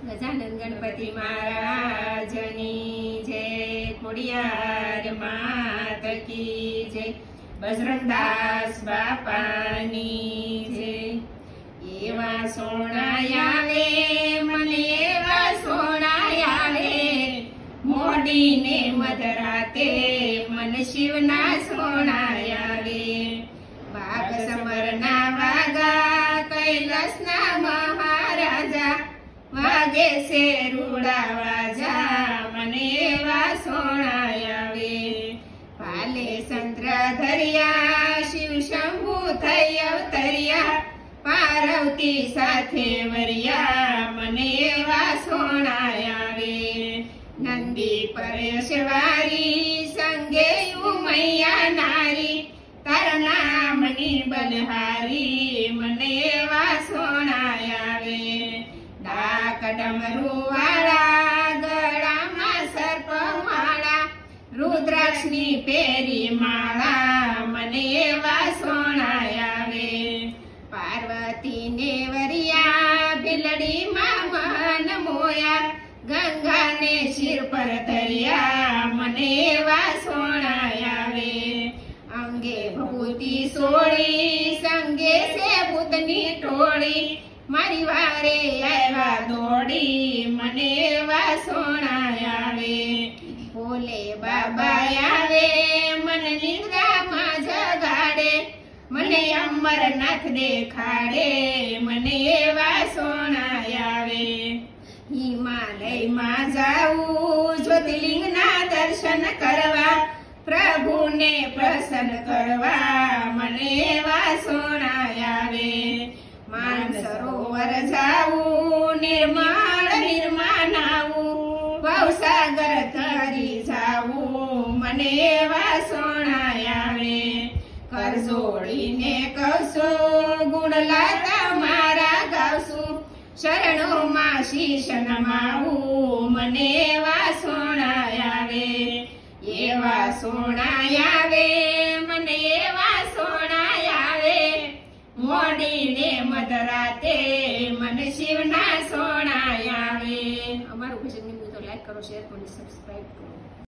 ગજાનન ગણપતિ મહારાજની જય, ખોડિયાર માત કી જય, બજરંગદાસ બાપાની જય। એવા સોણાયા રે મને એવા સોણાયા રે, મોડીને મધરાતે મન શિવના સોણાયા રે। વાઘ સમરના વાગા કૈલાસના મહારાજા, વાગે છે રૂડા વાજા મને એવા સોણાયા રે। ભાલે ચંદ્ર ધર્યા શિવ શંભુ થઈ અવતર્યા, પાર્વતી સાથે વર્યા મને એવા સોણાયા રે। નંદી પરેશવારી સંગે ઉમૈયા નારી, તારા નામની બલહારી મને એવા સોણાયા રે। ડાક ડમરુ વાળા ગળામાં સર્પ માળા, રુદ્રાક્ષની પેરી માળા મને એવા સોણાયા રે। પાર્વતીને વરિયા ભીલડીમાં મન મોયા, ગંગાને શિર પર ધર્યા મને એવા સોણાયા રે। અંગે ભભૂતિ સોળી સંગે છે ભૂતની ટોળી, મારી વારે આવ્યા દોડી મને એવા સોણાયા રે। ભોલે બાબા આવે મને નિંદ્રામાં જગાડે, મને અમરનાથ દેખાડે મને એવા સોણાયા રે। હિમાલયમાં જાઉં જ્યોતિર્લિંગના દર્શન કરવા, પ્રભુને પ્રસન્ન કરવા મને એવા સોણાયા રે। માનસરોવર જાવું નિર્મળ નિર્મા નાવું, ભવસાગર તરી જાવું મને એવા સોણાયા રે। કર જોડીને કહું ગુણલા તમારા ગાવશું, શરણોમાં શીશ નમાવું મને એવા સોણાયા રે। એવા સોણાયા રે મને એવા સોણાયા રે, મોડીને મધરાતે મને શિવના સોણાયા રે। અમારું ભજન ગમ્યું તો લાઈક કરો, શેર કરો, સબસ્ક્રાઈબ કરો।